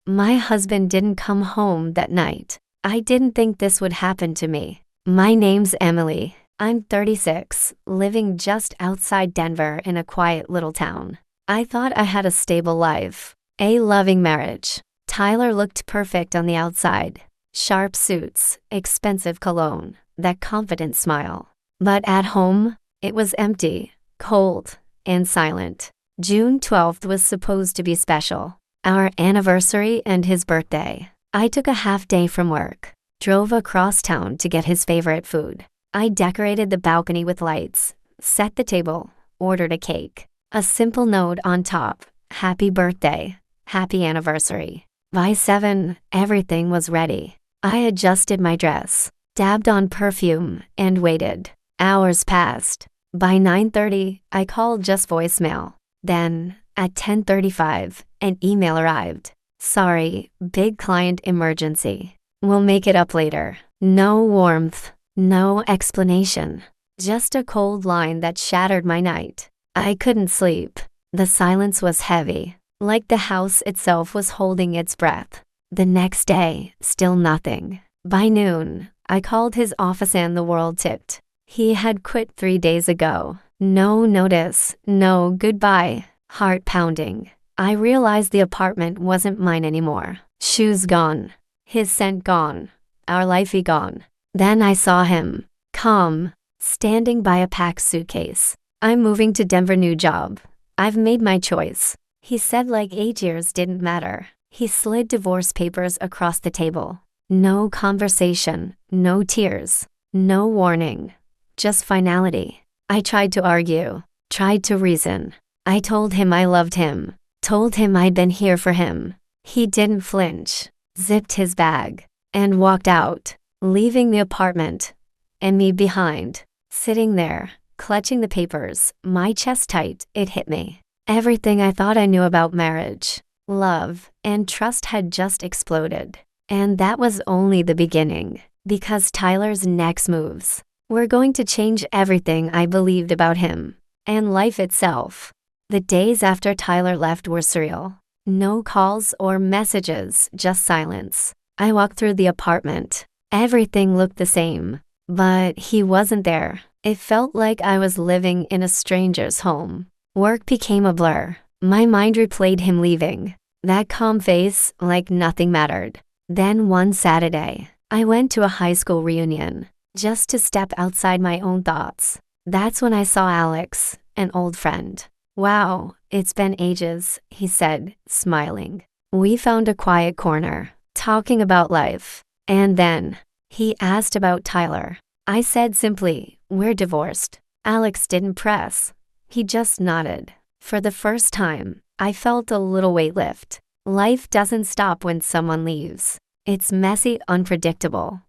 My husband didn't come home that night. I didn't think this would happen to me. My name's Emily. I'm 36, living just outside Denver in a quiet little town. I thought I had a stable life, a loving marriage. Tyler looked perfect on the outside. Sharp suits, expensive cologne, that confident smile. But at home, it was empty, cold, and silent. June 12th was supposed to be special. Our anniversary and his birthday. I took a half day from work, drove across town to get his favorite food. I decorated the balcony with lights, set the table, ordered a cake. A simple note on top, happy birthday, happy anniversary. By 7, everything was ready. I adjusted my dress, dabbed on perfume, and waited. Hours passed. By 9:30, I called just voicemail. Then, at 10:35, an email arrived. Sorry, big client emergency. We'll make it up later. No warmth, no explanation. Just a cold line that shattered my night. I couldn't sleep. The silence was heavy, like the house itself was holding its breath. The next day, still nothing. By noon, I called his office and the world tipped. He had quit 3 days ago. No notice, no goodbye. Heart pounding. I realized the apartment wasn't mine anymore. Shoes gone. His scent gone. Our lifey gone. Then I saw him, calm, standing by a packed suitcase. I'm moving to Denver, new job. I've made my choice. He said like 8 years didn't matter. He slid divorce papers across the table. No conversation, no tears, no warning. Just finality. I tried to argue, tried to reason. I told him I loved him, told him I'd been here for him. He didn't flinch, zipped his bag, and walked out, leaving the apartment, and me behind, sitting there, clutching the papers, my chest tight. It hit me. Everything I thought I knew about marriage, love, and trust had just exploded. And that was only the beginning, because Tyler's next moves were going to change everything I believed about him, and life itself. The days after Tyler left were surreal. No calls or messages, just silence. I walked through the apartment. Everything looked the same, but he wasn't there. It felt like I was living in a stranger's home. Work became a blur. My mind replayed him leaving. That calm face, like nothing mattered. Then one Saturday, I went to a high school reunion, just to step outside my own thoughts. That's when I saw Alex, an old friend. Wow, it's been ages, he said, smiling. We found a quiet corner, talking about life. And then, he asked about Tyler. I said simply, we're divorced. Alex didn't press. He just nodded. For the first time, I felt a little weight lift. Life doesn't stop when someone leaves. It's messy, unpredictable,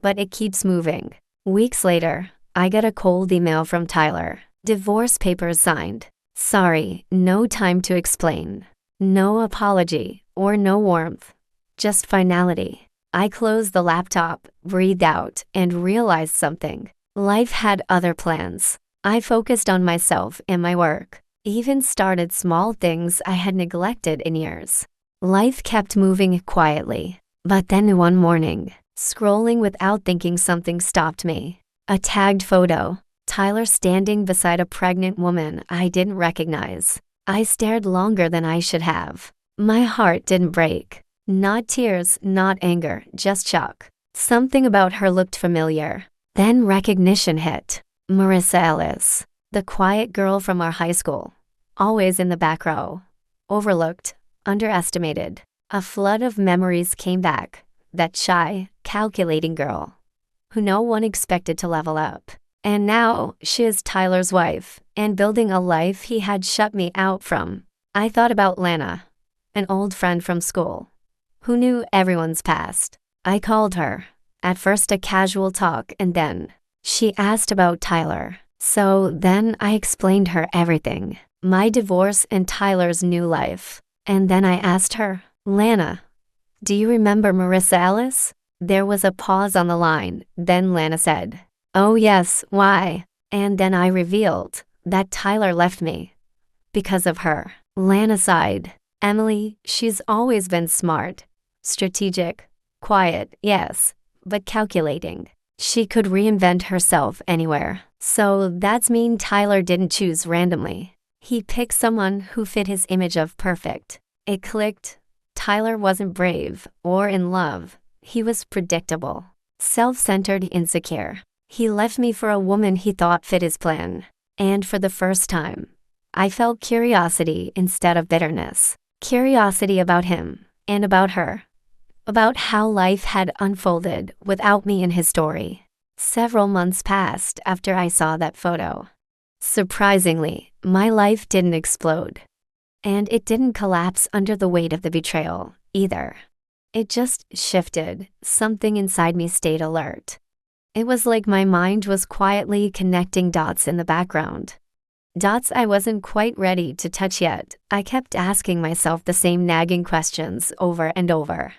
but it keeps moving. Weeks later, I got a cold email from Tyler. Divorce papers signed. Sorry, no time to explain. No apology or no warmth. Just finality. I closed the laptop, breathed out, and realized something. Life had other plans. I focused on myself and my work. Even started small things I had neglected in years. Life kept moving quietly. But then one morning, scrolling without thinking, something stopped me. A tagged photo. Tyler standing beside a pregnant woman I didn't recognize. I stared longer than I should have. My heart didn't break. Not tears, not anger, just shock. Something about her looked familiar. Then recognition hit. Marissa Ellis, the quiet girl from our high school. Always in the back row. Overlooked, underestimated. A flood of memories came back. That shy, calculating girl who no one expected to level up. And now, she is Tyler's wife, and building a life he had shut me out from. I thought about Lana, an old friend from school, who knew everyone's past. I called her. At first a casual talk, and then she asked about Tyler. So then I explained her everything. My divorce and Tyler's new life. And then I asked her, Lana, do you remember Marissa Ellis? There was a pause on the line, then Lana said, oh yes, why? And then I revealed that Tyler left me because of her. Lana sighed. Emily, she's always been smart, strategic, quiet, yes, but calculating. She could reinvent herself anywhere. So that's mean Tyler didn't choose randomly. He picked someone who fit his image of perfect. It clicked. Tyler wasn't brave or in love. He was predictable, self-centered, insecure. He left me for a woman he thought fit his plan. And for the first time, I felt curiosity instead of bitterness. Curiosity about him and about her, about how life had unfolded without me in his story. Several months passed after I saw that photo. Surprisingly, my life didn't explode. And it didn't collapse under the weight of the betrayal, either. It just shifted. Something inside me stayed alert. It was like my mind was quietly connecting dots in the background. Dots I wasn't quite ready to touch yet. I kept asking myself the same nagging questions over and over.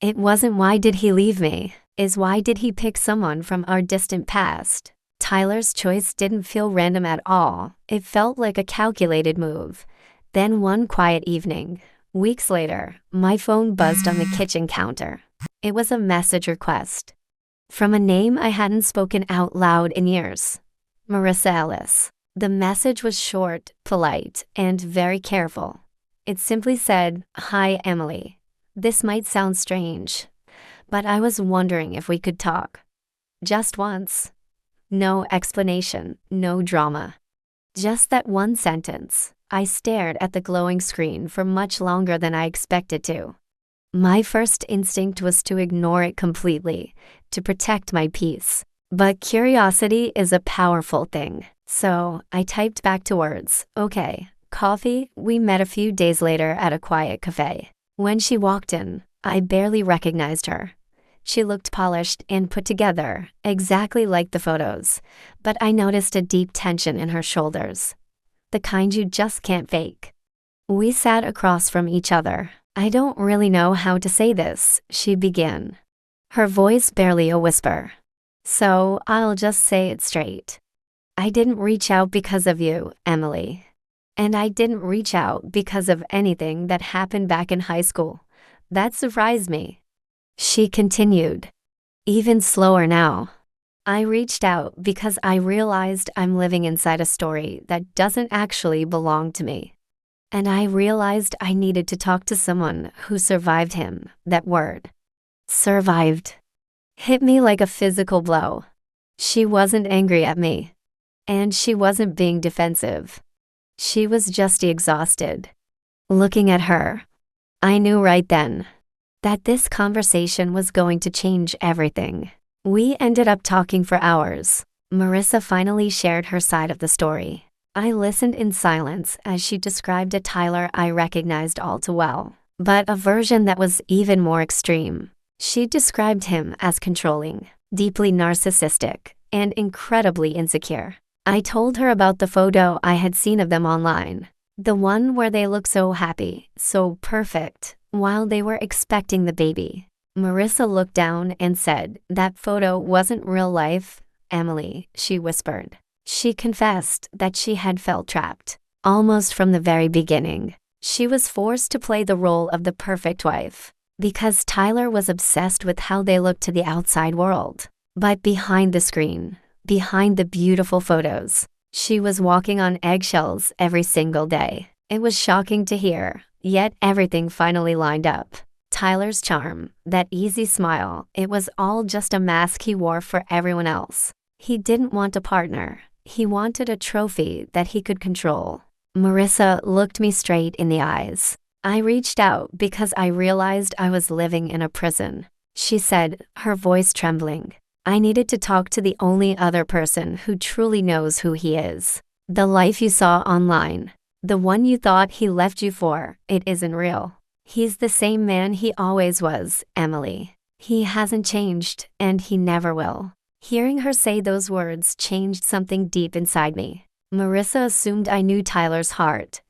It wasn't why did he leave me, it's why did he pick someone from our distant past? Tyler's choice didn't feel random at all. It felt like a calculated move. Then one quiet evening, weeks later, my phone buzzed on the kitchen counter. It was a message request from a name I hadn't spoken out loud in years. Marissa Ellis. The message was short, polite, and very careful. It simply said, "Hi, Emily. This might sound strange, but I was wondering if we could talk. Just once." No explanation, no drama. Just that one sentence. I stared at the glowing screen for much longer than I expected to. My first instinct was to ignore it completely, to protect my peace. But curiosity is a powerful thing. So I typed back to words, "Okay, coffee." We met a few days later at a quiet cafe. When she walked in, I barely recognized her. She looked polished and put together, exactly like the photos, but I noticed a deep tension in her shoulders. The kind you just can't fake. We sat across from each other. "I don't really know how to say this," she began, her voice barely a whisper. "So I'll just say it straight. I didn't reach out because of you, Emily. And I didn't reach out because of anything that happened back in high school. That surprised me." She continued, even slower now. "I reached out because I realized I'm living inside a story that doesn't actually belong to me. And I realized I needed to talk to someone who survived him." That word, survived, hit me like a physical blow. She wasn't angry at me. And she wasn't being defensive. She was just exhausted. Looking at her, I knew right then that this conversation was going to change everything. We ended up talking for hours. Marissa finally shared her side of the story. I listened in silence as she described a Tyler I recognized all too well, but a version that was even more extreme. She described him as controlling, deeply narcissistic, and incredibly insecure. I told her about the photo I had seen of them online, the one where they look so happy, so perfect, while they were expecting the baby. Marissa looked down and said, "That photo wasn't real life, Emily," she whispered. She confessed that she had felt trapped, almost from the very beginning. She was forced to play the role of the perfect wife, because Tyler was obsessed with how they looked to the outside world. But behind the screen, behind the beautiful photos, she was walking on eggshells every single day. It was shocking to hear, yet everything finally lined up. Tyler's charm, that easy smile, it was all just a mask he wore for everyone else. He didn't want a partner. He wanted a trophy that he could control. Marissa looked me straight in the eyes. "I reached out because I realized I was living in a prison," she said, her voice trembling. "I needed to talk to the only other person who truly knows who he is. The life you saw online, the one you thought he left you for, it isn't real. He's the same man he always was, Emily. He hasn't changed, and he never will." Hearing her say those words changed something deep inside me. Marissa assumed I knew Tyler's heart,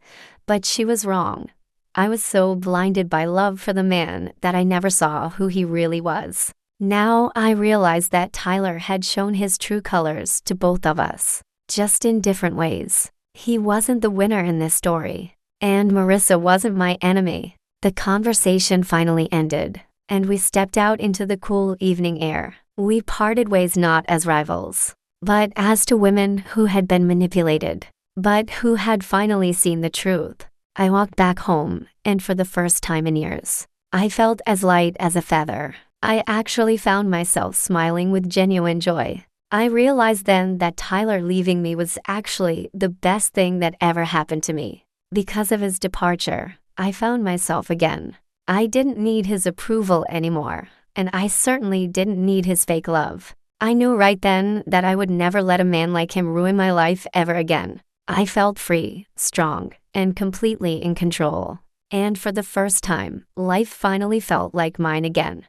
but she was wrong. I was so blinded by love for the man that I never saw who he really was. Now I realized that Tyler had shown his true colors to both of us, just in different ways. He wasn't the winner in this story. And Marissa wasn't my enemy. The conversation finally ended, and we stepped out into the cool evening air. We parted ways not as rivals, but as two women who had been manipulated, but who had finally seen the truth. I walked back home, and for the first time in years, I felt as light as a feather. I actually found myself smiling with genuine joy. I realized then that Tyler leaving me was actually the best thing that ever happened to me. Because of his departure, I found myself again. I didn't need his approval anymore, and I certainly didn't need his fake love. I knew right then that I would never let a man like him ruin my life ever again. I felt free, strong, and completely in control. And for the first time, life finally felt like mine again.